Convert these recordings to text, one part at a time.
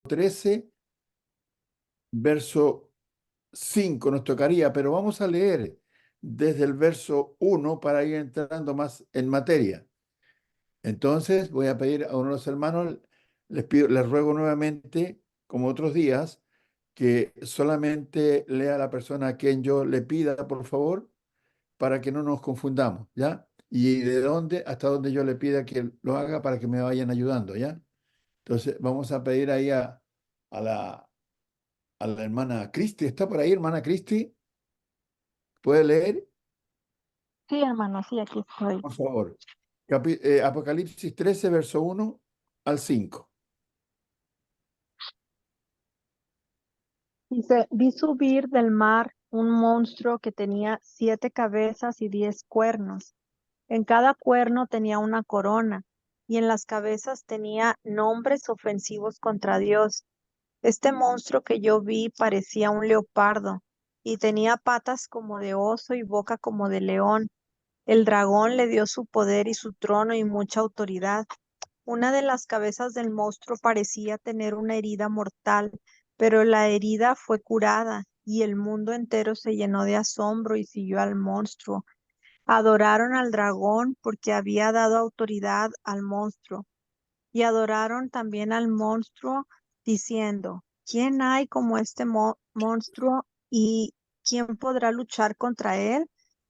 13, verso 5 nos tocaría, pero vamos a leer desde el verso 1 para ir entrando más en materia. Entonces voy a pedir a uno de los hermanos, les ruego nuevamente, como otros días, que solamente lea a la persona a quien yo le pida, por favor, para que no nos confundamos, ¿ya? Y de dónde hasta donde yo le pida que lo haga para que me vayan ayudando, ¿ya? Entonces vamos a pedir ahí a la hermana Cristi. ¿Está por ahí, hermana Cristi? ¿Puede leer? Sí, hermano, sí, aquí estoy. Por favor. Apocalipsis 13, verso 1 al 5. Dice, vi subir del mar un monstruo que tenía 7 cabezas y 10 cuernos. En cada cuerno tenía una corona, y en las cabezas tenía nombres ofensivos contra Dios. Este monstruo que yo vi parecía un leopardo, y tenía patas como de oso y boca como de león. El dragón le dio su poder y su trono y mucha autoridad. Una de las cabezas del monstruo parecía tener una herida mortal, pero la herida fue curada, y el mundo entero se llenó de asombro y siguió al monstruo. Adoraron al dragón porque había dado autoridad al monstruo, y adoraron también al monstruo, diciendo, ¿quién hay como este monstruo y quién podrá luchar contra él?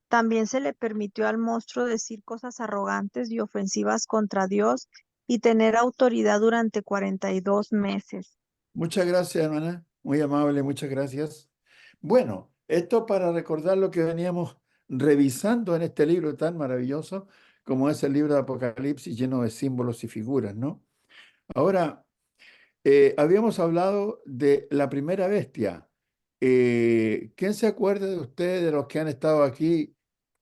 También se le permitió al monstruo decir cosas arrogantes y ofensivas contra Dios y tener autoridad durante 42 meses. Muchas gracias, hermana. Muy amable, muchas gracias. Bueno, esto para recordar lo que veníamos revisando en este libro tan maravilloso como es el libro de Apocalipsis, lleno de símbolos y figuras, ¿no? Ahora, habíamos hablado de la primera bestia. ¿Quién se acuerda de ustedes, de los que han estado aquí?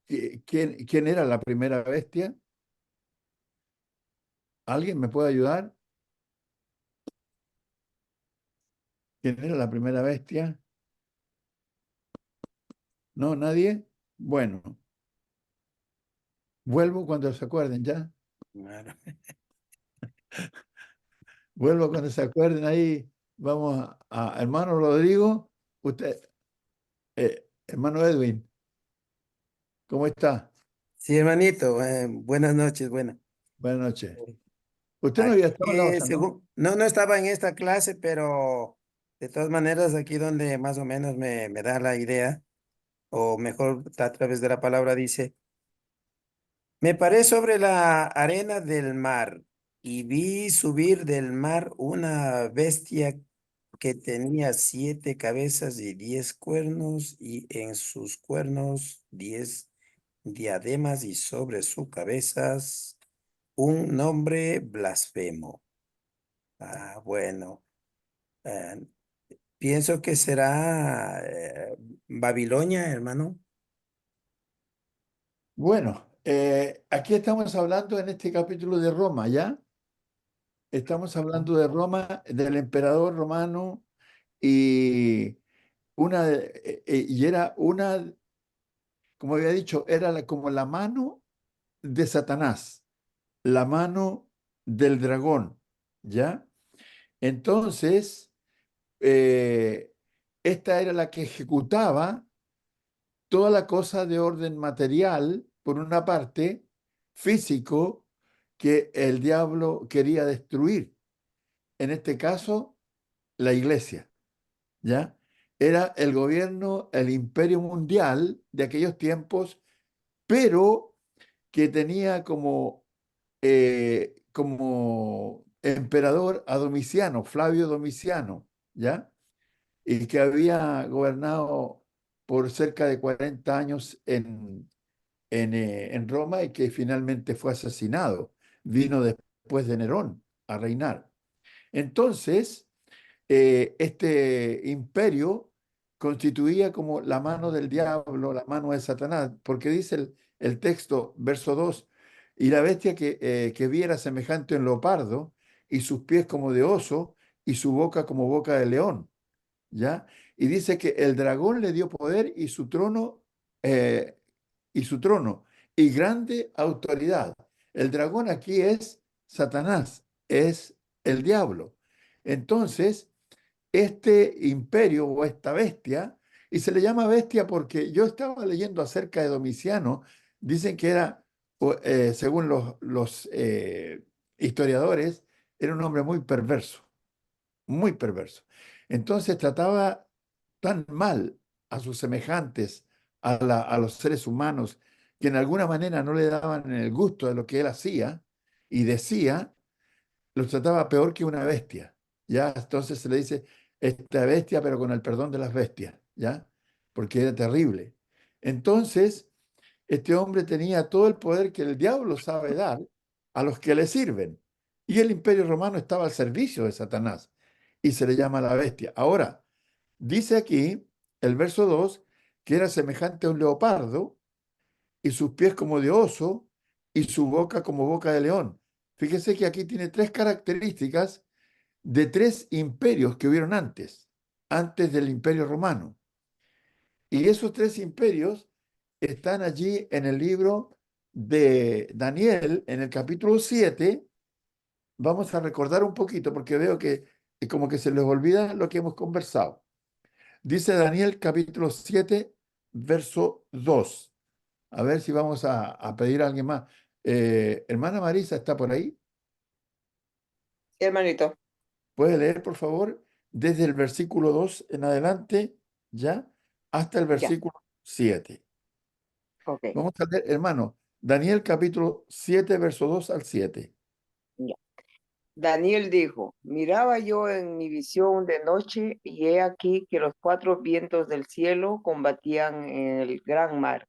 ¿Quién era la primera bestia? ¿Alguien me puede ayudar? ¿Quién era la primera bestia? ¿No? ¿Nadie? Bueno, vuelvo cuando se acuerden, ¿ya? Claro. Vuelvo cuando se acuerden ahí. Vamos a hermano Rodrigo. Usted, hermano Edwin, ¿cómo está? Sí, hermanito, buenas noches, bueno. Buenas noches. Usted no había estado en la Aquí, otra, ¿no? no estaba en esta clase, pero de todas maneras aquí donde más o menos me da la idea, o mejor a través de la palabra dice, me paré sobre la arena del mar y vi subir del mar una bestia que tenía 7 cabezas y 10 cuernos y en sus cuernos 10 diademas y sobre sus cabezas un nombre blasfemo. Bueno, eh, pienso que será Babilonia, hermano. Bueno, aquí estamos hablando en este capítulo de Roma, ¿ya? Estamos hablando de Roma, del emperador romano y y era una, como había dicho, era como la mano de Satanás, la mano del dragón, ¿ya? Entonces, eh, esta era la que ejecutaba toda la cosa de orden material, por una parte, físico, que el diablo quería destruir. En este caso, la iglesia, ¿ya? Era el gobierno, el imperio mundial de aquellos tiempos, pero que tenía como emperador a Domiciano, Flavio Domiciano, ¿ya? Y que había gobernado por cerca de 40 años en Roma y que finalmente fue asesinado. Vino después de Nerón a reinar. Entonces, este imperio constituía como la mano del diablo, la mano de Satanás, porque dice el texto, verso 2, y la bestia que vi era semejante a un leopardo, y sus pies como de oso, y su boca como boca de león, ¿ya? Y dice que el dragón le dio poder eh, y su trono, y grande autoridad. El dragón aquí es Satanás, es el diablo. Entonces, este imperio o esta bestia, y se le llama bestia porque yo estaba leyendo acerca de Domiciano, dicen que era, según los historiadores, era un hombre muy perverso, muy perverso. Entonces trataba tan mal a sus semejantes, a los seres humanos, que en alguna manera no le daban el gusto de lo que él hacía y decía, los trataba peor que una bestia, ¿ya? Entonces se le dice esta bestia, pero con el perdón de las bestias, ¿ya? Porque era terrible. Entonces, este hombre tenía todo el poder que el diablo sabe dar a los que le sirven. Y el imperio romano estaba al servicio de Satanás y se le llama la bestia. Ahora, dice aquí el verso 2 que era semejante a un leopardo y sus pies como de oso y su boca como boca de león. Fíjese que aquí tiene tres características de tres imperios que hubieron antes del imperio romano. Y esos tres imperios están allí en el libro de Daniel, en el capítulo 7. Vamos a recordar un poquito porque veo que como que se les olvida lo que hemos conversado. Dice Daniel capítulo 7, verso 2. A ver si vamos a pedir a alguien más. Hermana Marisa, ¿está por ahí? Sí, hermanito. ¿Puede leer, por favor, desde el versículo 2 en adelante, ya, hasta el Ya, versículo 7? ok. Vamos a leer, hermano, Daniel capítulo 7, verso 2 al 7. Ya. Daniel dijo, miraba yo en mi visión de noche y he aquí que los cuatro vientos del cielo combatían en el gran mar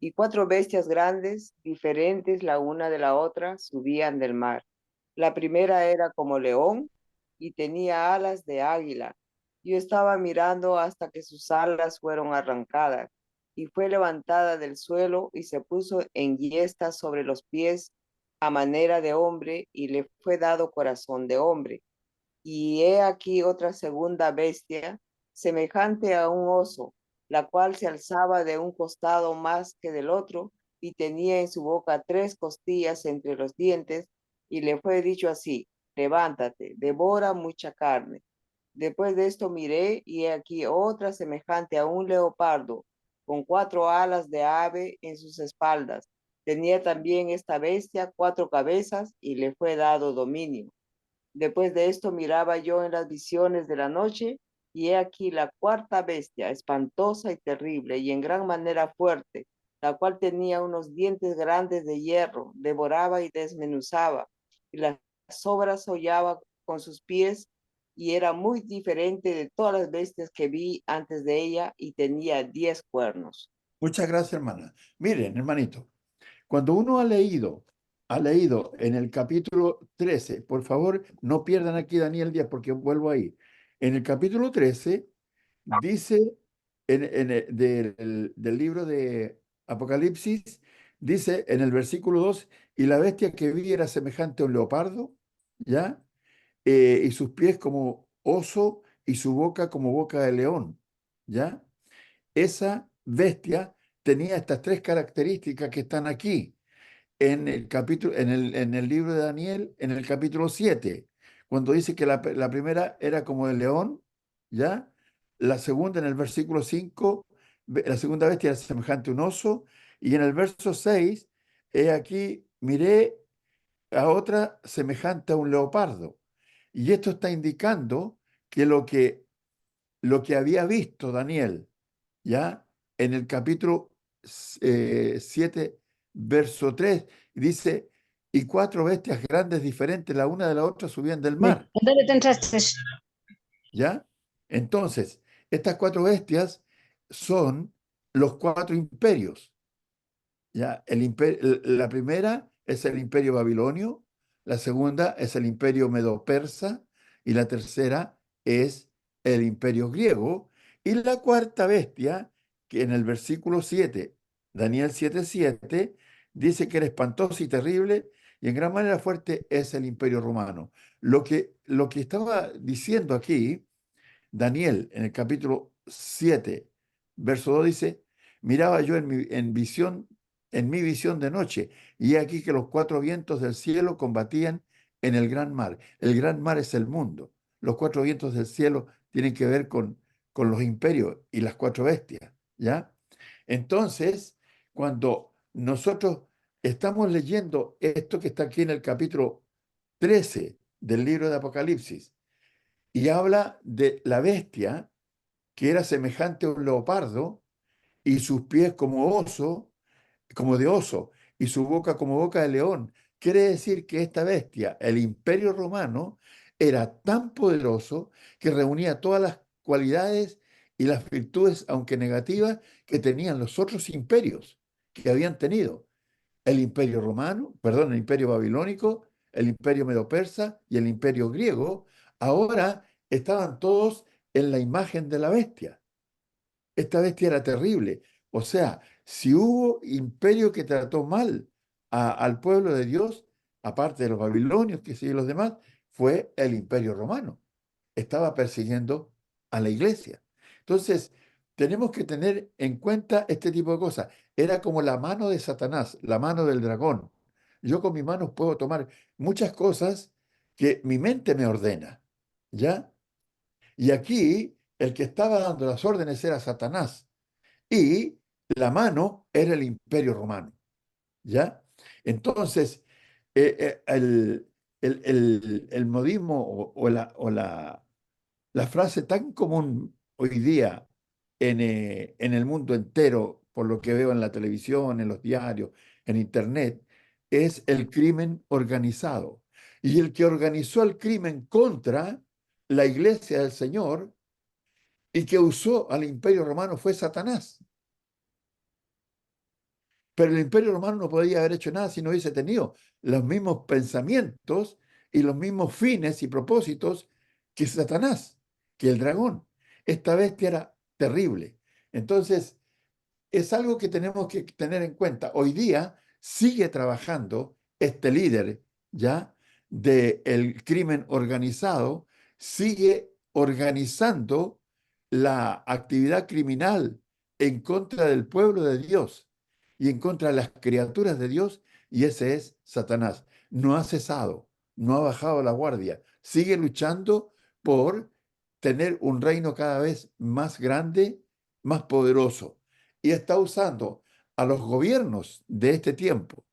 y cuatro bestias grandes, diferentes la una de la otra, subían del mar. La primera era como león y tenía alas de águila. Yo estaba mirando hasta que sus alas fueron arrancadas y fue levantada del suelo y se puso en enhiesta sobre los pies a manera de hombre y le fue dado corazón de hombre. Y he aquí otra segunda bestia, semejante a un oso, la cual se alzaba de un costado más que del otro, y tenía en su boca tres costillas entre los dientes, y le fue dicho así, levántate, devora mucha carne. Después de esto miré, y he aquí otra semejante a un leopardo, con cuatro alas de ave en sus espaldas. Tenía también esta bestia cuatro cabezas, y le fue dado dominio. Después de esto miraba yo en las visiones de la noche, y he aquí la cuarta bestia, espantosa y terrible, y en gran manera fuerte, la cual tenía unos dientes grandes de hierro, devoraba y desmenuzaba, y las sobras hollaba con sus pies, y era muy diferente de todas las bestias que vi antes de ella, y tenía 10 cuernos. Muchas gracias, hermana. Miren, hermanito, cuando uno ha leído en el capítulo 13, por favor, no pierdan aquí Daniel 10 porque vuelvo ahí. En el capítulo 13 dice, del libro de Apocalipsis, dice en el versículo 2, y la bestia que vi era semejante a un leopardo, ¿ya? Y sus pies como oso y su boca como boca de león, ¿ya? Esa bestia tenía estas tres características que están aquí en el capítulo, en el libro de Daniel, en el capítulo 7, cuando dice que la primera era como el león, ¿ya? La segunda en el versículo 5, la segunda bestia era semejante a un oso, y en el verso 6, he aquí, miré a otra semejante a un leopardo. Y esto está indicando que lo que había visto Daniel, ¿ya? En el capítulo 7, verso 3, dice, y cuatro bestias grandes diferentes, la una de la otra, subían del mar, ¿Dónde te entraste? ¿ya? Entonces, estas cuatro bestias son los cuatro imperios. ¿Ya? La primera es el imperio babilonio, la segunda es el imperio medo-persa y la tercera es el imperio griego. Y la cuarta bestia, que en el versículo 7, Daniel 7:7, dice que era espantosa y terrible y en gran manera fuerte es el imperio romano. Lo que estaba diciendo aquí Daniel, en el capítulo 7, verso 2 dice, miraba yo en mi visión de noche, y he aquí que los cuatro vientos del cielo combatían en el gran mar. El gran mar es el mundo. los cuatro vientos del cielo tienen que ver con los imperios y las cuatro bestias, ¿ya? Entonces, cuando nosotros estamos leyendo esto que está aquí en el capítulo 13 del libro de Apocalipsis, y habla de la bestia que era semejante a un leopardo, y sus pies como oso, como de oso, y su boca como boca de león. Quiere decir que esta bestia, el Imperio Romano, era tan poderoso que reunía todas las cualidades y las virtudes, aunque negativas, que tenían los otros imperios que habían tenido. El Imperio Romano, perdón, el Imperio Babilónico, el Imperio Medo-Persa y el Imperio Griego, ahora estaban todos en la imagen de la bestia. Esta bestia era terrible. O sea, si hubo imperio que trató mal al pueblo de Dios, aparte de los babilonios, que sí, y los demás, fue el Imperio Romano. Estaba persiguiendo a la iglesia. Entonces, tenemos que tener en cuenta este tipo de cosas. Era como la mano de Satanás, la mano del dragón. Yo con mis manos puedo tomar muchas cosas que mi mente me ordena, ¿ya? Y aquí el que estaba dando las órdenes era Satanás y la mano era el Imperio Romano, ¿ya? Entonces, el modismo la frase tan común hoy día en el mundo entero, por lo que veo en la televisión, en los diarios, en internet, es el crimen organizado. Y el que organizó el crimen contra la iglesia del Señor y que usó al Imperio Romano fue Satanás. Pero el Imperio Romano no podía haber hecho nada si no hubiese tenido los mismos pensamientos y los mismos fines y propósitos que Satanás, que el dragón. Esta bestia era terrible. Entonces, es algo que tenemos que tener en cuenta. Hoy día sigue trabajando este líder, ¿ya? Del crimen organizado, sigue organizando la actividad criminal en contra del pueblo de Dios y en contra de las criaturas de Dios, y ese es Satanás. No ha cesado, no ha bajado la guardia, sigue luchando por tener un reino cada vez más grande, más poderoso, y está usando a los gobiernos de este tiempo,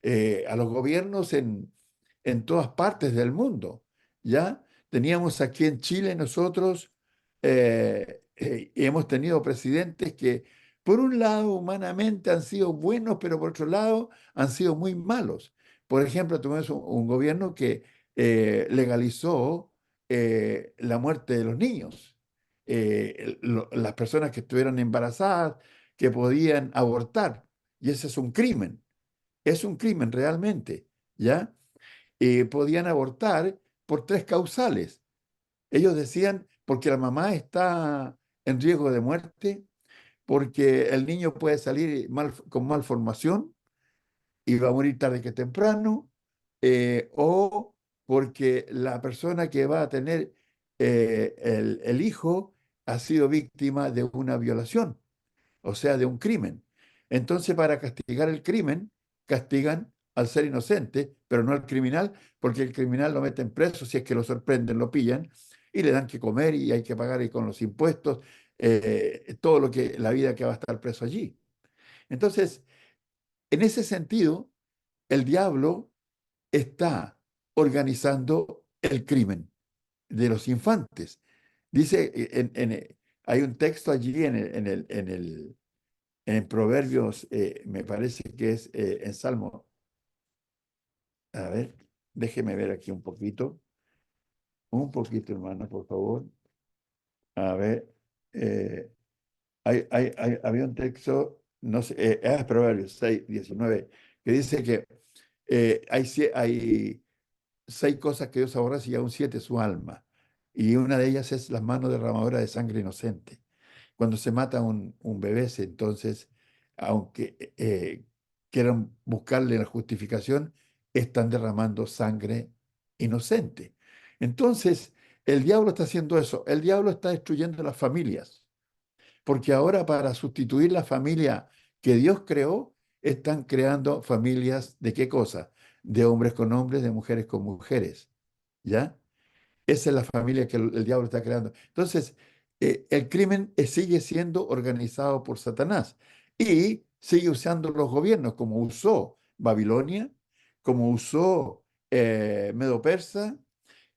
a los gobiernos en todas partes del mundo. ¿Ya? Teníamos aquí en Chile nosotros, hemos tenido presidentes que, por un lado, humanamente han sido buenos, pero por otro lado, han sido muy malos. Por ejemplo, tuvimos un gobierno que legalizó la muerte de los niños. Las personas que estuvieran embarazadas, que podían abortar. Y ese es un crimen realmente, ¿ya? Podían abortar por tres causales. Ellos decían, porque la mamá está en riesgo de muerte, porque el niño puede salir con malformación y va a morir tarde que temprano, o porque la persona que va a tener el hijo ha sido víctima de una violación, o sea, de un crimen. Entonces, para castigar el crimen, castigan al ser inocente, pero no al criminal, porque el criminal lo meten preso, si es que lo sorprenden, lo pillan, y le dan que comer y hay que pagar y con los impuestos todo lo que, la vida que va a estar preso allí. Entonces, en ese sentido, el diablo está organizando el crimen de los infantes. Dice, hay un texto allí en Proverbios, me parece que es en Salmo. A ver, déjeme ver aquí un poquito, hermano, por favor. A ver, eh, había un texto, no sé, es Proverbios 6:19, que dice que hay seis cosas que Dios aborrece y aún siete su alma. Y una de ellas es las manos derramadoras de sangre inocente. Cuando se mata un bebé, entonces, aunque quieran buscarle la justificación, están derramando sangre inocente. Entonces, el diablo está haciendo eso. El diablo está destruyendo las familias. Porque ahora para sustituir la familia que Dios creó, están creando familias de qué cosa? De hombres con hombres, de mujeres con mujeres. ¿Ya? Esa es la familia que el diablo está creando. Entonces, el crimen sigue siendo organizado por Satanás y sigue usando los gobiernos, como usó Babilonia, como usó Medo-Persa,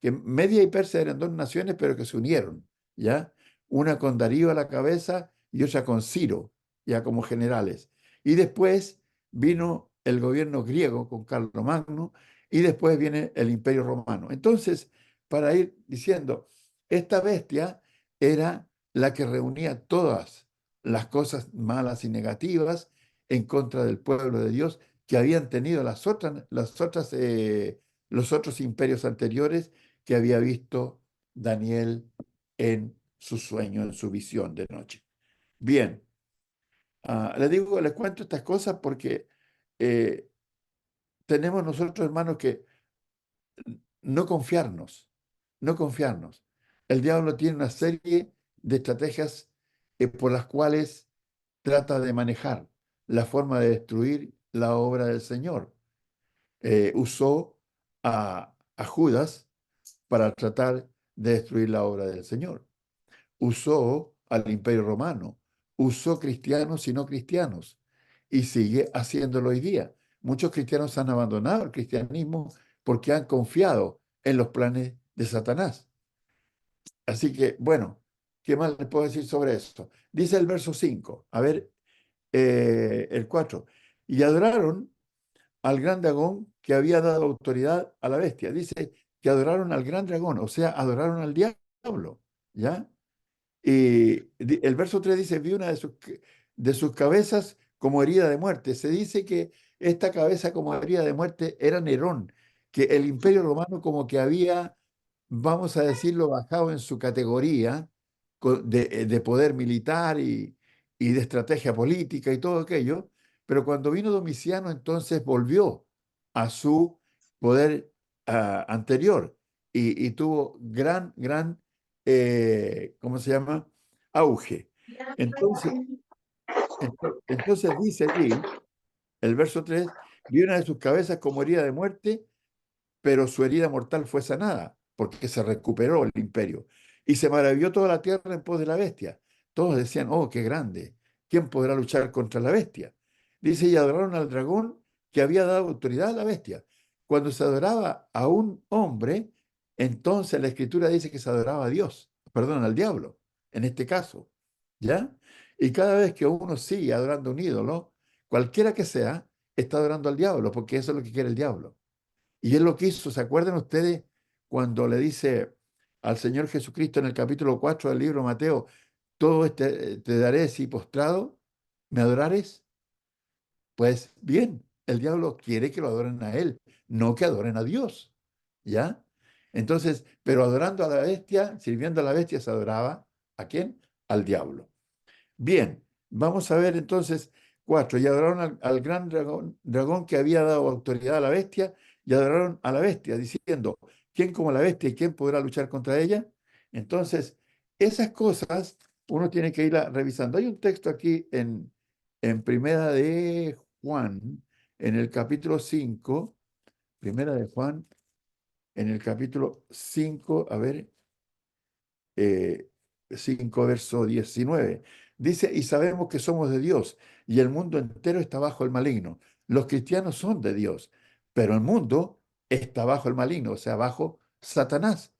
que Media y Persia eran dos naciones, pero que se unieron, ¿ya? Una con Darío a la cabeza y otra con Ciro, ya como generales. Y después vino el gobierno griego con Carlomagno y después viene el Imperio Romano. Entonces, para ir diciendo, esta bestia era la que reunía todas las cosas malas y negativas en contra del pueblo de Dios que habían tenido los otros imperios anteriores que había visto Daniel en su sueño, en su visión de noche. Bien, les cuento estas cosas porque eh, tenemos nosotros, hermanos, que no confiarnos, no confiarnos. El diablo tiene una serie de estrategias por las cuales trata de manejar la forma de destruir la obra del Señor. Usó a Judas para tratar de destruir la obra del Señor. Usó al Imperio Romano, usó cristianos y no cristianos, y sigue haciéndolo hoy día. Muchos cristianos han abandonado el cristianismo porque han confiado en los planes de Satanás. Así que, bueno, ¿qué más les puedo decir sobre esto? Dice el verso 5, a ver, el 4, y adoraron al gran dragón que había dado autoridad a la bestia. Dice que adoraron al gran dragón, o sea, adoraron al diablo, ¿ya? Y el verso 3 dice, vi una de sus cabezas como herida de muerte. Se dice que esta cabeza como herida de muerte era Nerón, que el Imperio Romano como que había, vamos a decirlo, bajado en su categoría de poder militar y de estrategia política y todo aquello, pero cuando vino Domiciano entonces volvió a su poder anterior y tuvo ¿cómo se llama? Auge. Entonces, entonces dice allí, el verso 3, vi una de sus cabezas como herida de muerte, pero su herida mortal fue sanada, porque se recuperó el imperio. Y se maravilló toda la tierra en pos de la bestia. Todos decían, oh, qué grande, ¿quién podrá luchar contra la bestia? Dice, y adoraron al dragón que había dado autoridad a la bestia. Cuando se adoraba a un hombre, entonces la escritura dice que se adoraba a Dios, perdón, al diablo, en este caso, ¿ya? Y cada vez que uno sigue adorando a un ídolo, cualquiera que sea, está adorando al diablo, porque eso es lo que quiere el diablo. Y él lo que hizo, ¿se acuerdan ustedes cuando le dice al Señor Jesucristo en el capítulo 4 del libro de Mateo, todo este te daré si postrado, me adorares? Pues bien, el diablo quiere que lo adoren a él, no que adoren a Dios, ¿ya? Entonces, pero adorando a la bestia, sirviendo a la bestia, se adoraba ¿a quién? Al diablo. Bien, vamos a ver entonces 4. Y adoraron al gran dragón que había dado autoridad a la bestia, y adoraron a la bestia, diciendo, ¿quién como la bestia y quién podrá luchar contra ella? Entonces, esas cosas uno tiene que irla revisando. Hay un texto aquí en Primera de Juan, en el capítulo 5, Primera de Juan, en el capítulo 5, a ver, 5, verso 19. Dice, y sabemos que somos de Dios y el mundo entero está bajo el maligno. Los cristianos son de Dios, pero el mundo está bajo el maligno, o sea, bajo Satanás.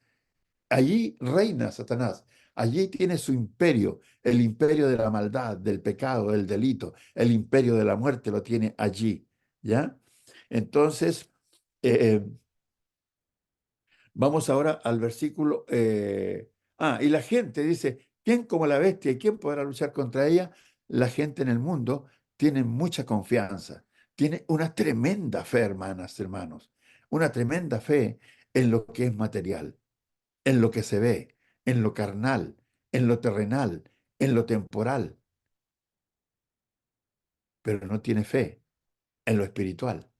Allí reina Satanás. Allí tiene su imperio, el imperio de la maldad, del pecado, del delito, el imperio de la muerte lo tiene allí, ¿ya? Entonces, eh, vamos ahora al versículo. Y la gente dice, ¿quién como la bestia y quién podrá luchar contra ella? La gente en el mundo tiene mucha confianza, tiene una tremenda fe, hermanas, hermanos, una tremenda fe en lo que es material, en lo que se ve, en lo carnal, en lo terrenal, en lo temporal, pero no tiene fe en lo espiritual.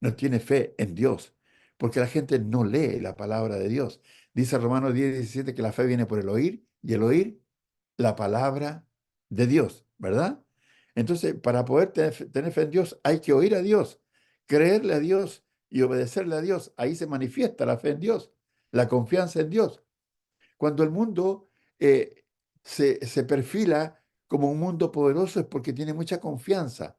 No tiene fe en Dios, porque la gente no lee la palabra de Dios. Dice Romanos 10:17 que la fe viene por el oír y el oír la palabra de Dios, ¿verdad? Entonces, para poder tener fe en Dios, hay que oír a Dios, creerle a Dios y obedecerle a Dios. Ahí se manifiesta la fe en Dios. la confianza en Dios. Cuando el mundo se perfila como un mundo poderoso es porque tiene mucha confianza,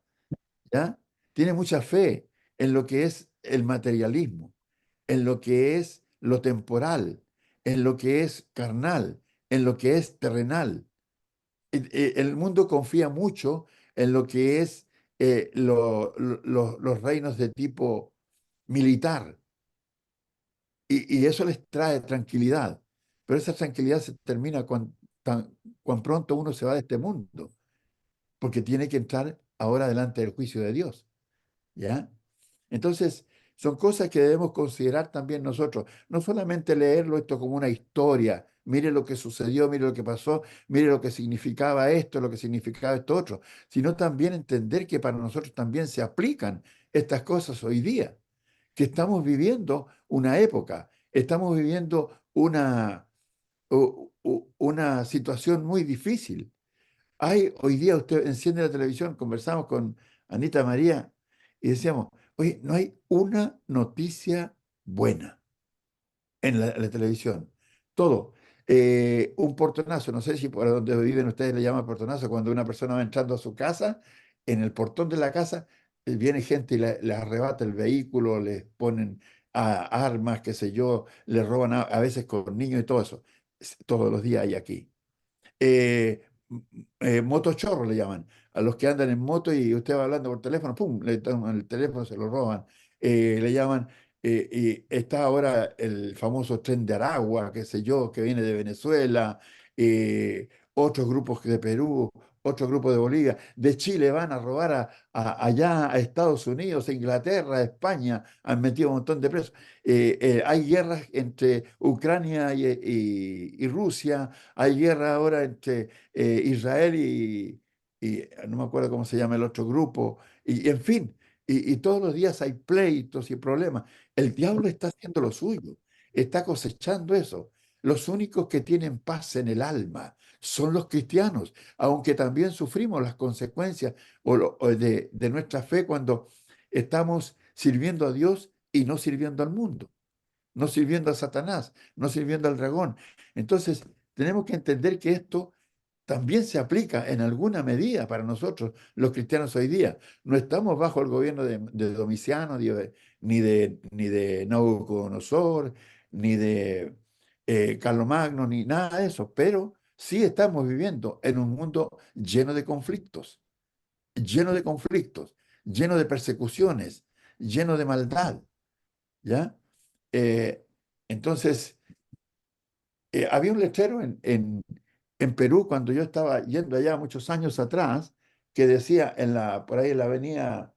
¿ya? Tiene mucha fe en lo que es el materialismo, en lo que es lo temporal, en lo que es carnal, en lo que es terrenal. El mundo confía mucho en lo que es los reinos de tipo militar y eso les trae tranquilidad. Pero esa tranquilidad se termina cuan pronto uno se va de este mundo, porque tiene que entrar ahora delante del juicio de Dios. ¿Ya? Entonces, son cosas que debemos considerar también nosotros. No solamente leerlo esto como una historia, mire lo que sucedió, mire lo que pasó, mire lo que significaba esto, lo que significaba esto otro, sino también entender que para nosotros también se aplican estas cosas hoy día, que estamos viviendo una época, estamos viviendo una situación muy difícil. Hoy día usted enciende la televisión, conversamos con Anita María y decíamos, oye, no hay una noticia buena en la televisión. Todo. Un portonazo, no sé si por donde viven ustedes le llaman portonazo, cuando una persona va entrando a su casa, en el portón de la casa viene gente y le arrebata el vehículo, les ponen armas, qué sé yo, le roban a veces con niños y todo eso. Todos los días hay aquí motochorro le llaman, a los que andan en moto y usted va hablando por teléfono, ¡pum! Le toman el teléfono, se lo roban. Le llaman, y está ahora el famoso tren de Aragua, qué sé yo, que viene de Venezuela, otros grupos de Perú, otro grupo de Bolivia, de Chile van a robar allá a Estados Unidos, a Inglaterra, a España, han metido un montón de presos. Hay guerras entre Ucrania y Rusia, hay guerra ahora entre Israel y no me acuerdo cómo se llama el otro grupo, y en fin, y todos los días hay pleitos y problemas. El diablo está haciendo lo suyo, está cosechando eso. Los únicos que tienen paz en el alma son los cristianos, aunque también sufrimos las consecuencias de nuestra fe cuando estamos sirviendo a Dios y no sirviendo al mundo, no sirviendo a Satanás, no sirviendo al dragón. Entonces, tenemos que entender que esto también se aplica en alguna medida para nosotros, los cristianos hoy día. No estamos bajo el gobierno de Domiciano, ni de Nabucodonosor, ni de Carlomagno, ni nada de eso, pero sí estamos viviendo en un mundo lleno de conflictos, lleno de persecuciones, lleno de maldad, ¿ya? Eh, entonces, había un letrero en Perú cuando yo estaba yendo allá muchos años atrás que decía por ahí en la avenida,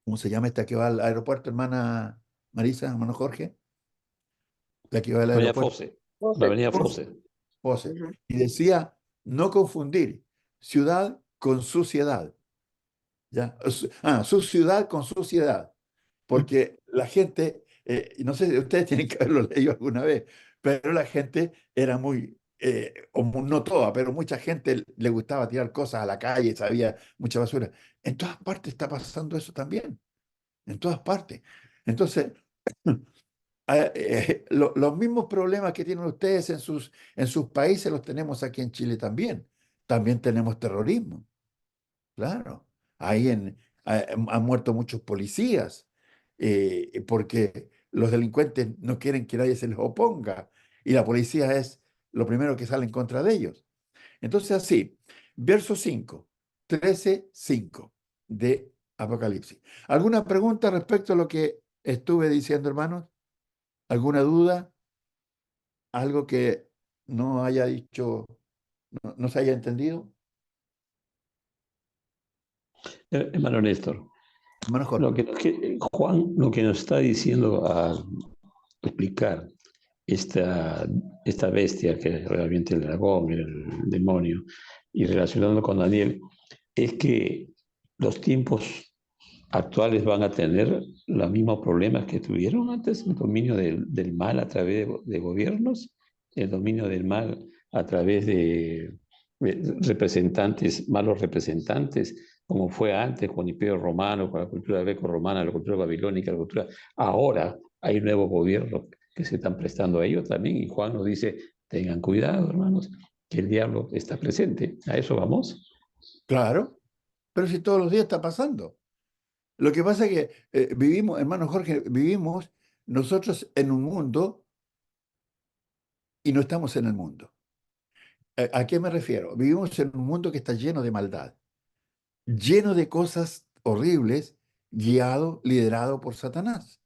¿cómo se llama esta que va al aeropuerto, hermana Marisa, hermano Jorge? La que va al Avenida aeropuerto. Fawcett, la Entonces, Avenida Pose, Fawcett. Pose. ujú. Y decía, no confundir ciudad con suciedad. ¿Ya? Su ciudad con suciedad. Porque la gente, y no sé si ustedes tienen que haberlo leído alguna vez, pero la gente era no toda, pero mucha gente le gustaba tirar cosas a la calle, sabía mucha basura. En todas partes está pasando eso también, en todas partes. Entonces, los mismos problemas que tienen ustedes en sus países los tenemos aquí en Chile también. También tenemos terrorismo. Claro, ahí han muerto muchos policías porque los delincuentes no quieren que nadie se les oponga y la policía es lo primero que sale en contra de ellos. Entonces así, verso 5, 13:5 de Apocalipsis. ¿Alguna pregunta respecto a lo que estuve diciendo, hermanos? ¿Alguna duda? ¿Algo que no haya dicho, no se haya entendido? Hermano Néstor, Hermano Jorge. Juan lo que nos está diciendo al explicar esta bestia que es realmente el dragón, el demonio, y relacionando con Daniel, es que los tiempos actuales van a tener los mismos problemas que tuvieron antes, el dominio del mal a través de gobiernos, el dominio del mal a través de representantes, malos representantes, como fue antes con el Imperio Romano, con la cultura greco-romana, la cultura babilónica, la cultura ahora hay nuevo gobierno que se están prestando a ello también. Y Juan nos dice, tengan cuidado, hermanos, que el diablo está presente. A eso vamos. Claro, pero si todos los días está pasando. Lo que pasa es que vivimos, hermano Jorge, vivimos nosotros en un mundo y no estamos en el mundo. ¿A qué me refiero? Vivimos en un mundo que está lleno de maldad, lleno de cosas horribles, guiado, liderado por Satanás,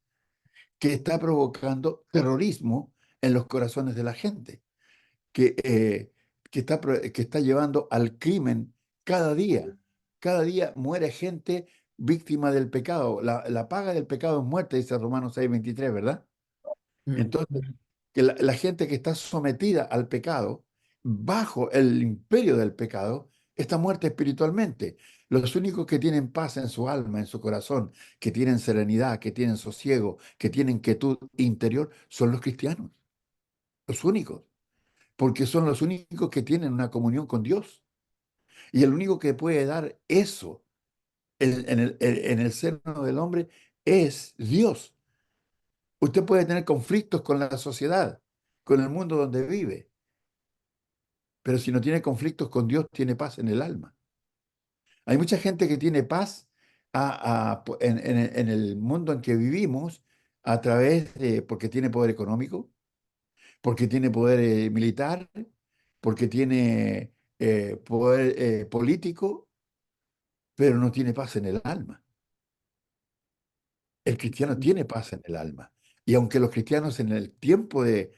que está provocando terrorismo en los corazones de la gente, que, que está llevando al crimen cada día. Cada día muere gente víctima del pecado. La paga del pecado es muerte, dice Romanos 6:23, ¿verdad? Entonces, que la gente que está sometida al pecado, bajo el imperio del pecado, está muerta espiritualmente. Los únicos que tienen paz en su alma, en su corazón, que tienen serenidad, que tienen sosiego, que tienen quietud interior, son los cristianos. Los únicos. Porque son los únicos que tienen una comunión con Dios. Y el único que puede dar eso en el seno del hombre es Dios. Usted puede tener conflictos con la sociedad, con el mundo donde vive, pero si no tiene conflictos con Dios, tiene paz en el alma. Hay mucha gente que tiene paz en el mundo en que vivimos a través de, porque tiene poder económico, porque tiene poder militar, porque tiene poder político, pero no tiene paz en el alma. El cristiano tiene paz en el alma. Y aunque los cristianos en el tiempo de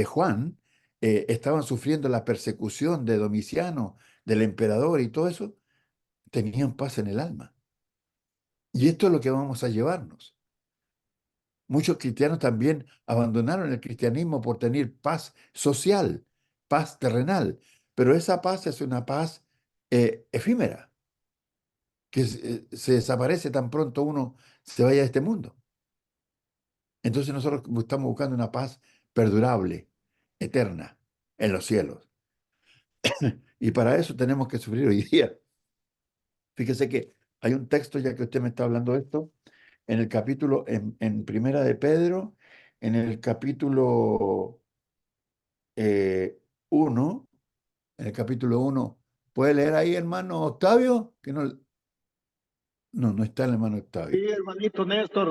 Juan estaban sufriendo la persecución de Domiciano, del emperador y todo eso, tenían paz en el alma. Y esto es lo que vamos a llevarnos. Muchos cristianos también abandonaron el cristianismo por tener paz social, paz terrenal, pero esa paz es una paz efímera, que se desaparece tan pronto uno se vaya de este mundo. Entonces nosotros estamos buscando una paz perdurable, eterna, en los cielos. Y para eso tenemos que sufrir hoy día. Fíjese que hay un texto, ya que usted me está hablando de esto, en el capítulo, en Primera de Pedro, en el capítulo 1, en el capítulo 1, ¿puede leer ahí, hermano Octavio? Que no está el hermano Octavio. Sí, hermanito Néstor,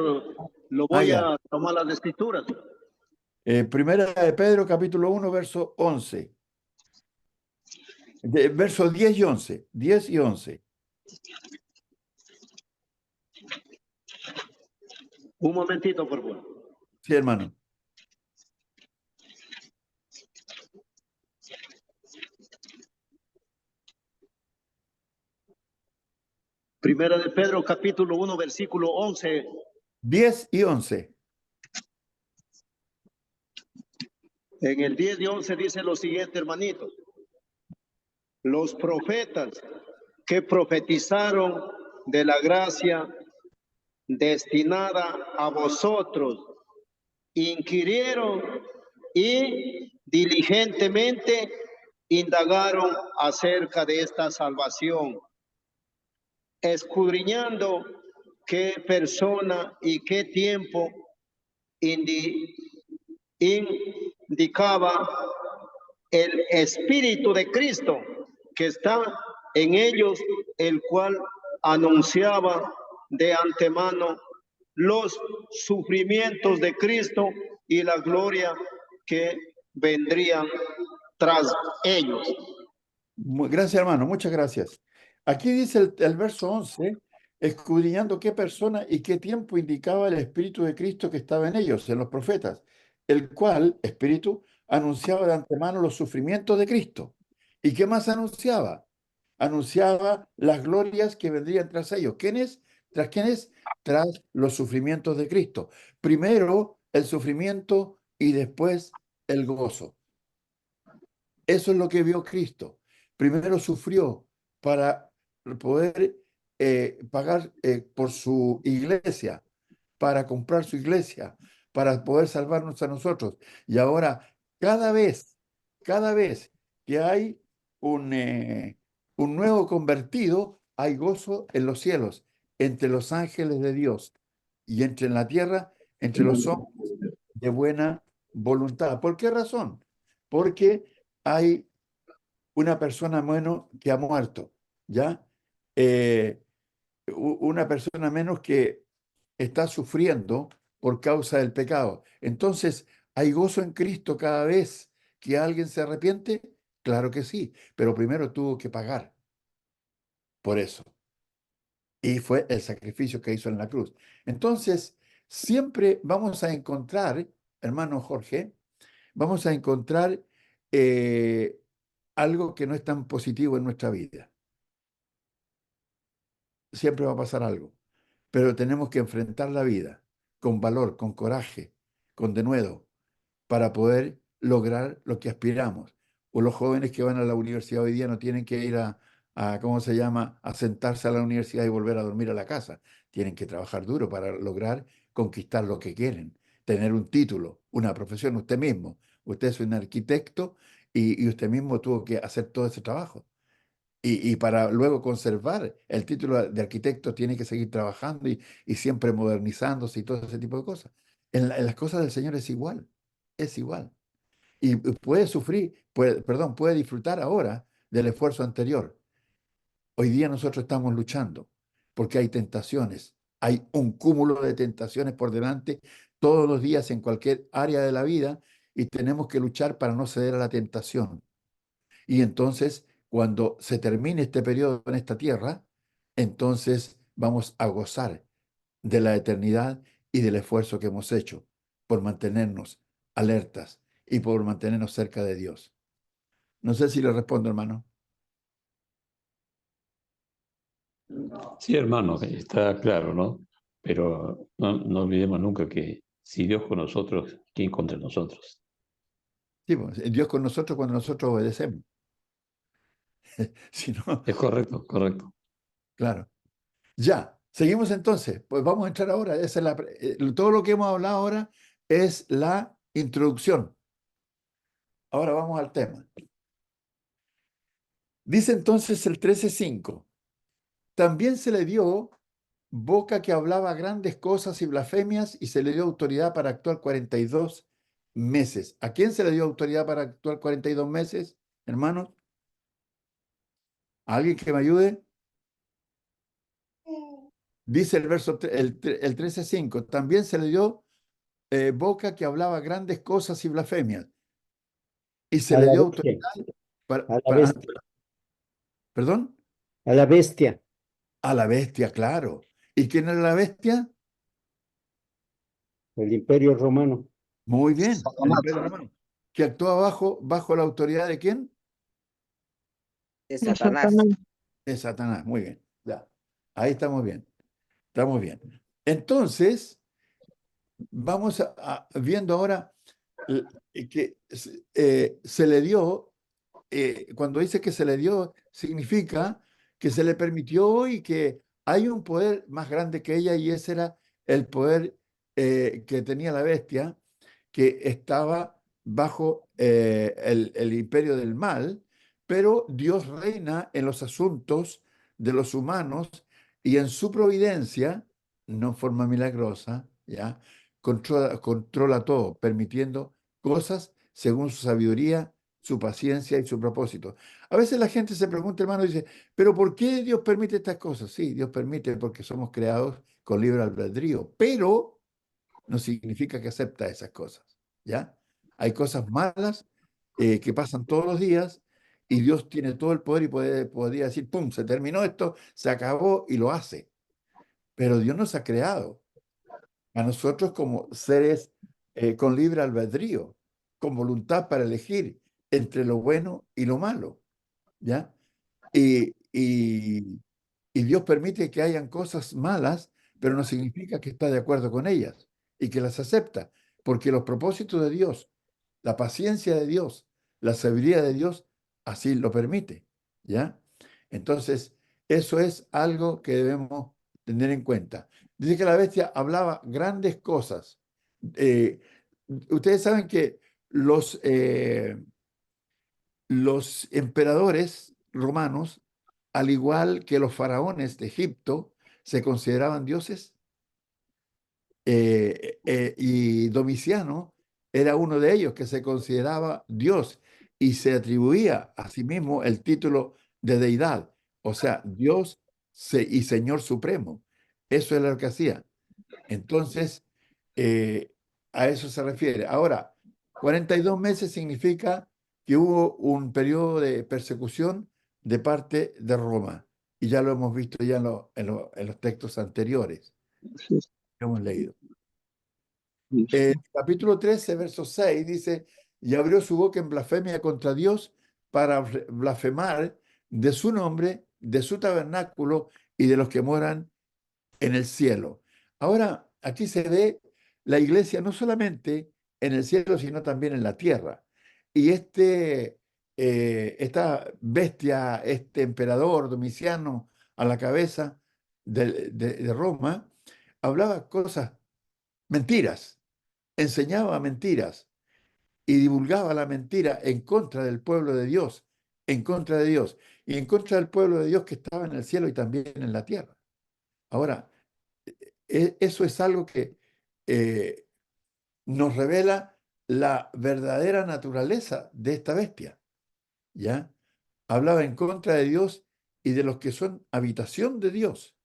lo Ah, voy ya. a tomar las escrituras. Primera de Pedro, capítulo 1, verso 11. Versos 10 y 11. 10 y 11. Un momentito, por favor. Sí, hermano. Primera de Pedro, capítulo 1, versículo 11. 10 y 11. En el 10 y 11 dice lo siguiente, hermanito. Los profetas que profetizaron de la gracia destinada a vosotros, inquirieron y diligentemente indagaron acerca de esta salvación, escudriñando qué persona y qué tiempo indicaba el Espíritu de Cristo que está en ellos, el cual anunciaba de antemano los sufrimientos de Cristo y la gloria que vendrían tras ellos. Gracias, hermano. Muchas gracias. Aquí dice el verso 11, escudriñando qué persona y qué tiempo indicaba el Espíritu de Cristo que estaba en ellos, en los profetas, el cual, Espíritu, anunciaba de antemano los sufrimientos de Cristo. ¿Y qué más anunciaba? Anunciaba las glorias que vendrían tras ellos. ¿Quiénes? ¿Tras quiénes? Tras los sufrimientos de Cristo. Primero el sufrimiento y después el gozo. Eso es lo que vio Cristo. Primero sufrió para poder pagar por su iglesia, para comprar su iglesia, para poder salvarnos a nosotros. Y ahora, cada vez que hay un nuevo convertido, hay gozo en los cielos, entre los ángeles de Dios y entre en la tierra, entre los hombres de buena voluntad. ¿Por qué razón? Porque hay una persona menos que ha muerto, ¿ya? Una persona menos que está sufriendo por causa del pecado. Entonces, ¿hay gozo en Cristo cada vez que alguien se arrepiente? Claro que sí, pero primero tuvo que pagar por eso. Y fue el sacrificio que hizo en la cruz. Entonces, siempre vamos a encontrar, hermano Jorge, vamos a encontrar algo que no es tan positivo en nuestra vida. Siempre va a pasar algo, pero tenemos que enfrentar la vida con valor, con coraje, con denuedo, para poder lograr lo que aspiramos. O los jóvenes que van a la universidad hoy día no tienen que ir ¿cómo se llama?, a sentarse a la universidad y volver a dormir a la casa. Tienen que trabajar duro para lograr conquistar lo que quieren, tener un título, una profesión. Usted mismo, usted es un arquitecto y usted mismo tuvo que hacer todo ese trabajo. Y para luego conservar el título de arquitecto tiene que seguir trabajando y siempre modernizándose y todo ese tipo de cosas. En las cosas del Señor es igual, es igual. Y puede sufrir, perdón, puede disfrutar ahora del esfuerzo anterior. Hoy día nosotros estamos luchando porque hay tentaciones, hay un cúmulo de tentaciones por delante todos los días en cualquier área de la vida y tenemos que luchar para no ceder a la tentación. Y entonces, cuando se termine este periodo en esta tierra, entonces vamos a gozar de la eternidad y del esfuerzo que hemos hecho por mantenernos alertas y por mantenernos cerca de Dios. No sé si le respondo, hermano. Sí, hermano, está claro, ¿no? Pero no olvidemos nunca que si Dios con nosotros, ¿quién contra nosotros? Sí, pues, Dios con nosotros cuando nosotros obedecemos. Si no, Es correcto, correcto. claro. Ya, seguimos entonces. Pues vamos a entrar ahora. Esa es todo lo que hemos hablado ahora es la introducción. Ahora vamos al tema. Dice entonces el 13:5. También se le dio boca que hablaba grandes cosas y blasfemias y se le dio autoridad para actuar 42 meses. ¿A quién se le dio autoridad para actuar 42 meses, hermanos? ¿A alguien que me ayude? Dice el verso, el 13:5. También se le dio boca que hablaba grandes cosas y blasfemias y se A le la dio bestia, autoridad para, a la para- bestia, perdón, a la bestia, a la bestia, claro. ¿Y quién era la bestia? el imperio romano. Muy bien, el Satanás. imperio romano. Que actúa bajo la autoridad de quién? de De Satanás. Satanás. De Satanás. Muy bien. Ya. Ahí estamos bien. Estamos bien. Entonces, vamos viendo ahora que se le dio, cuando dice que se le dio, significa que se le permitió y que hay un poder más grande que ella y ese era el poder que tenía la bestia, que estaba bajo el imperio del mal, pero Dios reina en los asuntos de los humanos y en su providencia, no en forma milagrosa, ¿ya? Controla todo, permitiendo cosas según su sabiduría, su paciencia y su propósito. A veces la gente se pregunta, hermano, dice, ¿pero por qué Dios permite estas cosas? Sí, Dios permite porque somos creados con libre albedrío, pero no significa que acepta esas cosas, ¿ya? Hay cosas malas que pasan todos los días y Dios tiene todo el poder y podría decir, ¡pum!, se terminó esto, se acabó y lo hace. Pero Dios nos ha creado a nosotros como seres con libre albedrío, con voluntad para elegir entre lo bueno y lo malo, ¿ya? Y Dios permite que hayan cosas malas, pero no significa que está de acuerdo con ellas y que las acepta, porque los propósitos de Dios, la paciencia de Dios, la sabiduría de Dios, así lo permite, ¿ya? Entonces, eso es algo que debemos tener en cuenta. Dice que la bestia hablaba grandes cosas. Eh, Ustedes saben que los emperadores romanos, al igual que los faraones de Egipto, se consideraban dioses. y Domiciano era uno de ellos que se consideraba Dios y se atribuía a sí mismo el título de deidad, o sea, Dios y Señor Supremo. Eso era lo que hacía. Entonces, eh, a eso se refiere. Ahora, 42 meses significa que hubo un periodo de persecución de parte de Roma. Y ya lo hemos visto ya en los textos anteriores Sí, que hemos leído. sí. Capítulo 13, verso 6 dice, y abrió su boca en blasfemia contra Dios para blasfemar de su nombre, de su tabernáculo y de los que moran en el cielo. Ahora, aquí se ve la iglesia no solamente en el cielo, sino también en la tierra. Y esta bestia, este emperador Domiciano a la cabeza de Roma, hablaba cosas, mentiras, enseñaba mentiras y divulgaba la mentira en contra del pueblo de Dios, en contra de Dios y en contra del pueblo de Dios que estaba en el cielo y también en la tierra. Ahora, eso es algo que eh, nos revela la verdadera naturaleza de esta bestia, ¿ya? Hablaba en contra de Dios y de los que son habitación de Dios.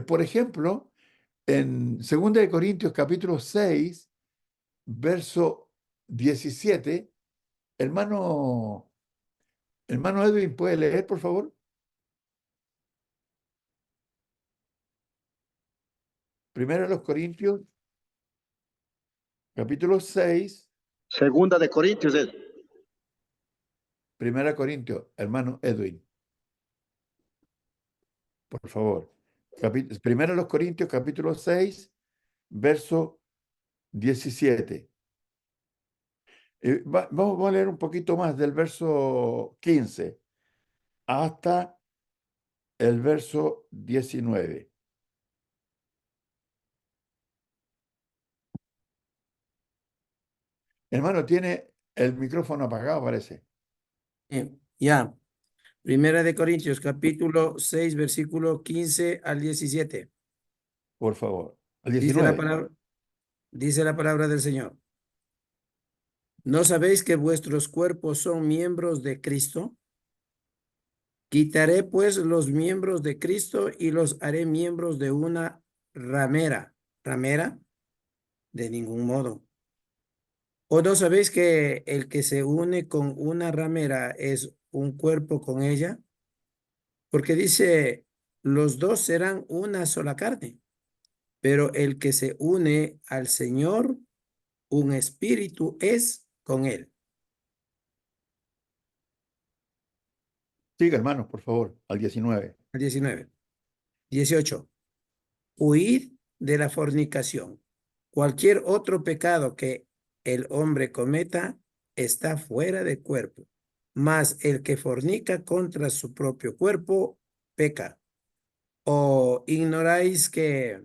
Por ejemplo, en 2 de Corintios capítulo 6, verso 17, hermano, hermano Edwin, ¿puede leer, por favor? Primero de los Corintios, capítulo 6, Segunda de Corintios es. Primera Corintios, hermano Edwin, por favor. Primero de los Corintios, capítulo 6, verso 17. Vamos a leer un poquito más del verso 15 hasta el verso 19. Hermano, tiene el micrófono apagado, parece. Ya. Primera de Corintios, capítulo 6, versículo 15 al 17. Por favor. Al Dice la 19. palabra, dice la palabra del Señor. ¿No sabéis que vuestros cuerpos son miembros de Cristo? Quitaré pues los miembros de Cristo y los haré miembros de una ramera. ¿Ramera? De ningún modo. ¿O no sabéis que el que se une con una ramera es un cuerpo con ella? Porque dice, los dos serán una sola carne, pero el que se une al Señor, un espíritu es con él. Siga, hermanos, por favor, al 19. 19. 18. Huid de la fornicación. Cualquier otro pecado que el hombre cometa está fuera de cuerpo, mas el que fornica contra su propio cuerpo peca. ¿O ignoráis que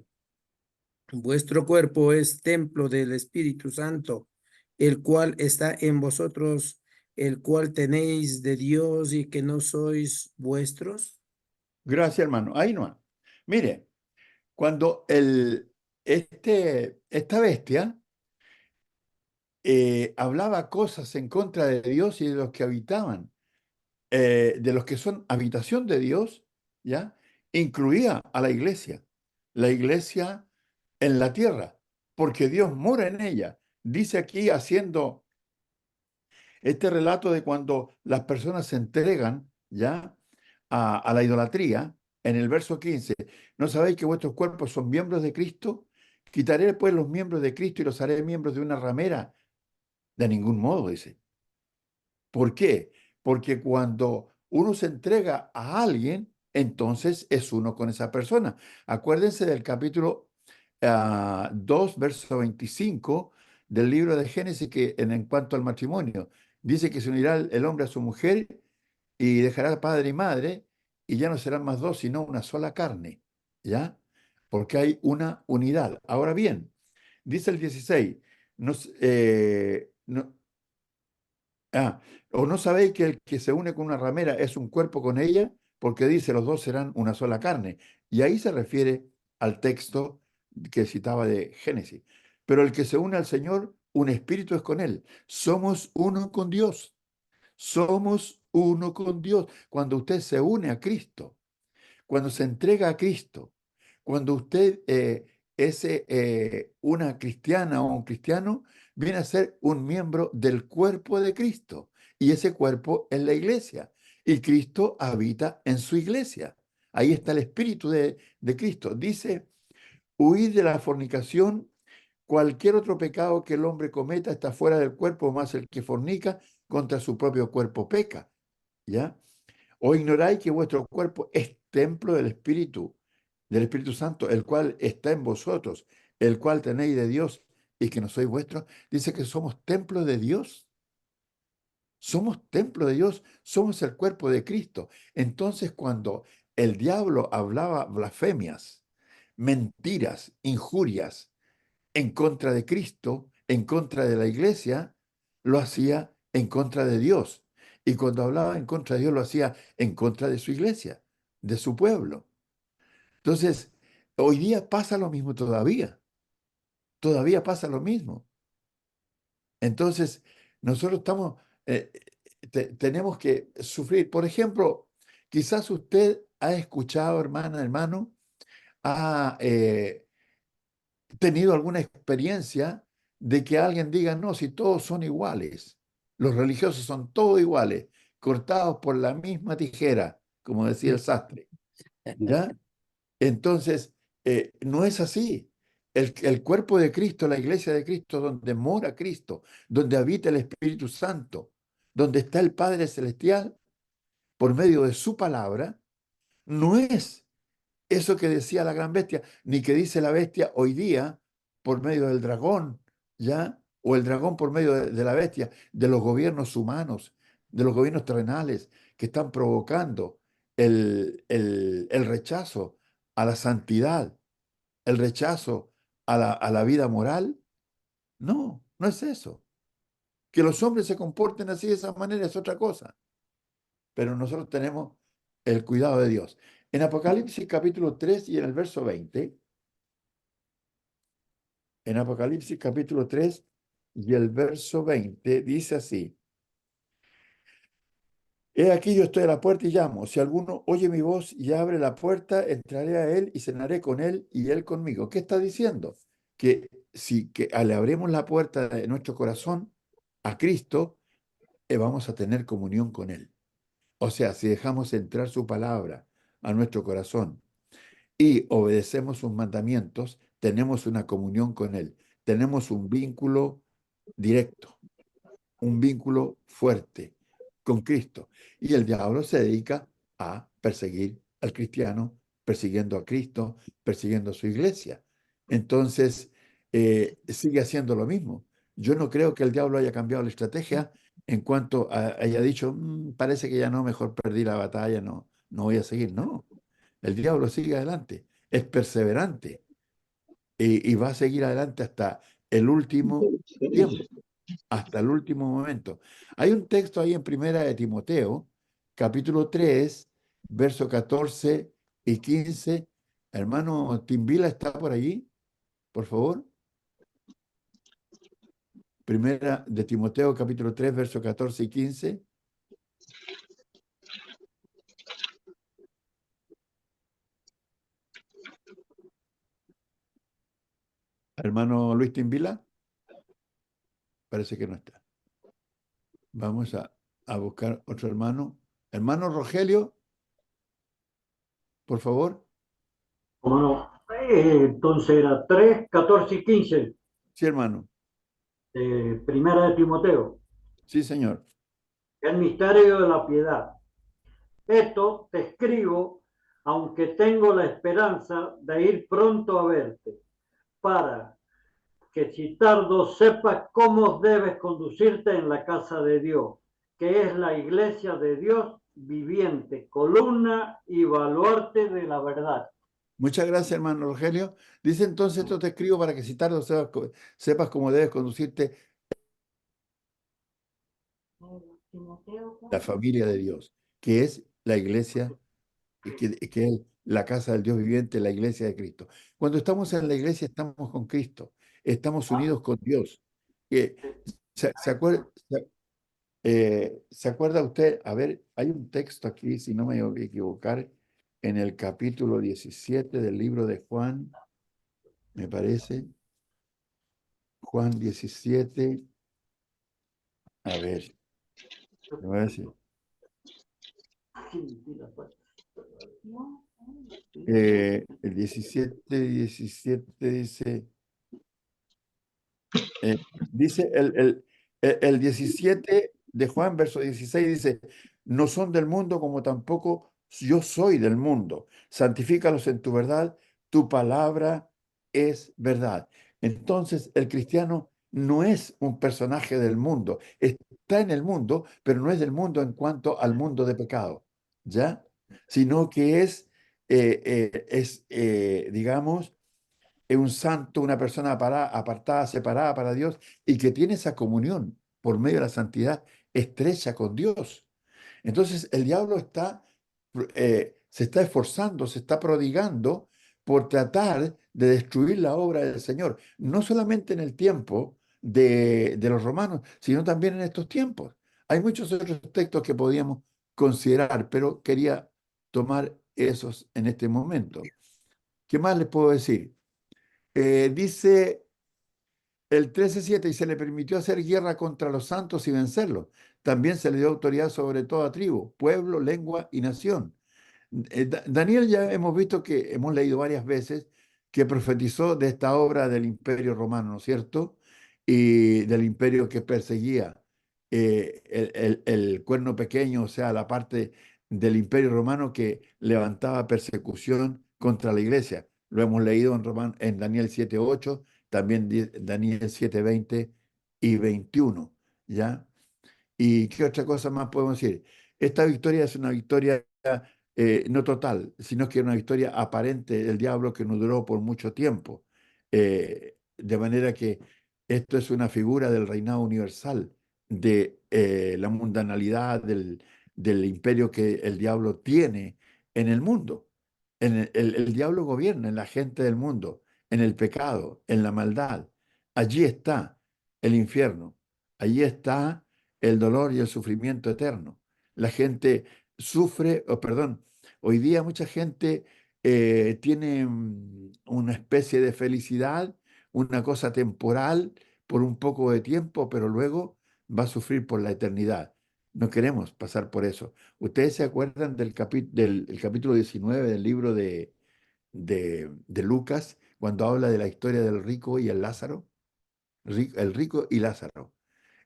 vuestro cuerpo es templo del Espíritu Santo, el cual está en vosotros, el cual tenéis de Dios y que no sois vuestros? Gracias, hermano. Ahí no. Mire, cuando esta bestia hablaba cosas en contra de Dios y de los que habitaban, de los que son habitación de Dios, ¿ya? Incluía a la iglesia en la tierra, porque Dios mora en ella. Dice aquí, haciendo este relato de cuando las personas se entregan, ¿ya? A la idolatría, en el verso 15, ¿no sabéis que vuestros cuerpos son miembros de Cristo? Quitaré pues los miembros de Cristo y los haré miembros de una ramera. De ningún modo, dice. ¿Por qué? Porque cuando uno se entrega a alguien, entonces es uno con esa persona. Acuérdense del capítulo 2, verso 25 del libro de Génesis, que en cuanto al matrimonio, dice que se unirá el hombre a su mujer y dejará padre y madre, y ya no serán más dos, sino una sola carne, ¿ya? Porque hay una unidad. Ahora bien, dice el 16, Ah, ¿o no sabéis que el que se une con una ramera es un cuerpo con ella? Porque dice, los dos serán una sola carne. Y ahí se refiere al texto que citaba de Génesis. Pero el que se une al Señor, un espíritu es con Él. Somos uno con Dios. Somos uno con Dios. Cuando usted se une a Cristo, cuando se entrega a Cristo, cuando usted es una cristiana o un cristiano, viene a ser un miembro del cuerpo de Cristo. Y ese cuerpo es la iglesia. Y Cristo habita en su iglesia. Ahí está el espíritu de Cristo. Dice, huid de la fornicación. Cualquier otro pecado que el hombre cometa está fuera del cuerpo, más el que fornica contra su propio cuerpo peca. ¿Ya? ¿O ignoráis que vuestro cuerpo es templo del Espíritu Santo, el cual está en vosotros, el cual tenéis de Dios y que no sois vuestros? Dice que somos templo de Dios. Somos templo de Dios, somos el cuerpo de Cristo. Entonces, cuando el diablo hablaba blasfemias, mentiras, injurias en contra de Cristo, en contra de la iglesia, lo hacía en contra de Dios. Y cuando hablaba en contra de Dios, lo hacía en contra de su iglesia, de su pueblo. Entonces, hoy día pasa lo mismo todavía. Todavía pasa lo mismo. Entonces, nosotros tenemos que sufrir. Por ejemplo, quizás usted ha escuchado, hermana, hermano, ha tenido alguna experiencia de que alguien diga, no, si todos son iguales, los religiosos son todos iguales, cortados por la misma tijera, como decía el sastre, ¿ya? Entonces, no es así. El cuerpo de Cristo, la iglesia de Cristo, donde mora Cristo, donde habita el Espíritu Santo, donde está el Padre Celestial, por medio de su palabra, no es eso que decía la gran bestia, ni que dice la bestia hoy día por medio del dragón, ¿ya? O el dragón por medio de la bestia, de los gobiernos humanos, de los gobiernos terrenales que están provocando el rechazo a la santidad, el rechazo a la vida moral. No, no es eso. Que los hombres se comporten así de esa manera es otra cosa. Pero nosotros tenemos el cuidado de Dios. En Apocalipsis capítulo 3 y en el verso 20, en Apocalipsis capítulo 3 y el verso 20, dice así: He aquí yo estoy a la puerta y llamo. Si alguno oye mi voz y abre la puerta, entraré a él y cenaré con él y él conmigo. ¿Qué está diciendo? Que si que le abrimos la puerta de nuestro corazón a Cristo, vamos a tener comunión con él. O sea, si dejamos entrar su palabra a nuestro corazón y obedecemos sus mandamientos, tenemos una comunión con él. Tenemos un vínculo directo, un vínculo fuerte con Cristo. Y el diablo se dedica a perseguir al cristiano, persiguiendo a Cristo, persiguiendo a su iglesia. Entonces, sigue haciendo lo mismo. Yo no creo que el diablo haya cambiado la estrategia en cuanto haya dicho, parece que ya no, mejor perdí la batalla, no, no voy a seguir. No, el diablo sigue adelante, es perseverante y va a seguir adelante hasta el último tiempo, hasta el último momento. Hay un texto ahí en Primera de Timoteo, capítulo 3, verso 14 y 15. Hermano Timbila, ¿está por allí? Por favor. Primera de Timoteo, capítulo 3, verso 14 y 15. Hermano Luis Timbila, parece que no está. Vamos a buscar otro hermano. Hermano Rogelio, por favor. ¿Cómo no? Entonces era 3, 14 y 15, Sí, hermano. primera de Timoteo, Sí, señor. el misterio de la piedad. Esto te escribo, aunque tengo la esperanza de ir pronto a verte, para que si tardo sepas cómo debes conducirte en la casa de Dios, que es la iglesia de Dios viviente, columna y baluarte de la verdad. Muchas gracias, hermano Rogelio. Dice entonces, esto te escribo para que si tarde sepas cómo debes conducirte la familia de Dios, que es la iglesia, que es la casa del Dios viviente, la iglesia de Cristo. Cuando estamos en la iglesia, estamos con Cristo, estamos unidos con Dios. Eh, ¿se acuerda usted? A ver, hay un texto aquí, si no me voy a equivocar, en el capítulo 17 del libro de Juan, me parece. Juan 17, a ver, le voy a decir. El 17 dice, eh, dice el 17 de Juan, verso 16, dice, no son del mundo como tampoco yo soy del mundo. Santifícalos en tu verdad, tu palabra es verdad. Entonces, el cristiano no es un personaje del mundo, está en el mundo, pero no es del mundo en cuanto al mundo de pecado, ¿ya? Sino que digamos, es un santo, una persona apartada, separada para Dios y que tiene esa comunión por medio de la santidad estrecha con Dios. Entonces el diablo se está esforzando, se está prodigando por tratar de destruir la obra del Señor, no solamente en el tiempo de los romanos, sino también en estos tiempos. Hay muchos otros textos que podíamos considerar, pero quería tomar esos en este momento. ¿Qué más les puedo decir? Dice el 13:7, y se le permitió hacer guerra contra los santos y vencerlos. También se le dio autoridad sobre toda tribu, pueblo, lengua y nación. Daniel ya hemos visto que hemos leído varias veces que profetizó de esta obra del Imperio Romano, ¿no es cierto? Y del imperio que perseguía el cuerno pequeño, o sea, la parte del Imperio Romano que levantaba persecución contra la iglesia. Lo hemos leído en Daniel 7:8, también Daniel 7:20 y 21, ¿ya? ¿Y qué otra cosa más podemos decir? Esta victoria es una victoria no total, sino que una victoria aparente del diablo que no duró por mucho tiempo. De manera que esto es una figura del reinado universal, de la mundanalidad del imperio que el diablo tiene en el mundo. El diablo gobierna en la gente del mundo, en el pecado, en la maldad. Allí está el infierno, allí está el dolor y el sufrimiento eterno. La gente sufre, o perdón, hoy día mucha gente tiene una especie de felicidad, una cosa temporal por un poco de tiempo, pero luego va a sufrir por la eternidad. No queremos pasar por eso. ¿Ustedes se acuerdan del capítulo 19 del libro de Lucas, cuando habla de la historia del rico y el Lázaro? El rico y Lázaro.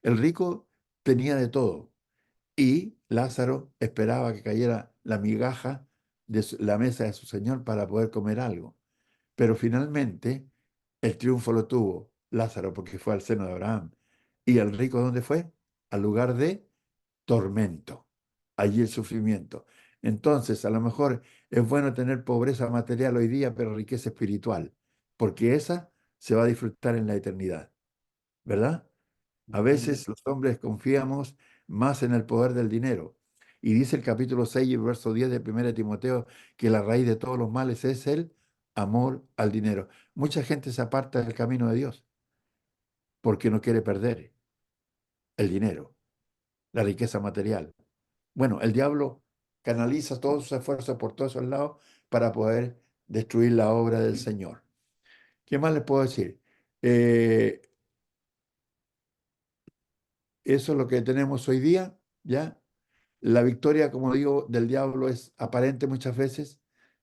El rico tenía de todo y Lázaro esperaba que cayera la migaja de la mesa de su señor para poder comer algo. Pero finalmente el triunfo lo tuvo Lázaro porque fue al seno de Abraham. ¿Y el rico dónde fue? Al lugar de tormento. Allí el sufrimiento. Entonces, a lo mejor es bueno tener pobreza material hoy día, pero riqueza espiritual, porque esa se va a disfrutar en la eternidad, ¿verdad? A veces los hombres confiamos más en el poder del dinero. Y dice el capítulo 6 y verso 10 de 1 Timoteo que la raíz de todos los males es el amor al dinero. Mucha gente se aparta del camino de Dios porque no quiere perder el dinero, la riqueza material. Bueno, el diablo canaliza todos sus esfuerzos por todos esos lados para poder destruir la obra del Señor. ¿Qué más les puedo decir? Eh, Eso es lo que tenemos hoy día, ¿ya? La victoria, como digo, del diablo es aparente muchas veces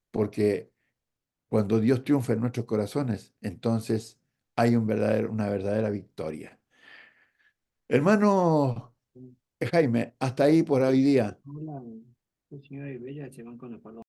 porque cuando Dios triunfa en nuestros corazones, entonces hay una verdadera victoria. Hermano Jaime, hasta ahí por hoy día.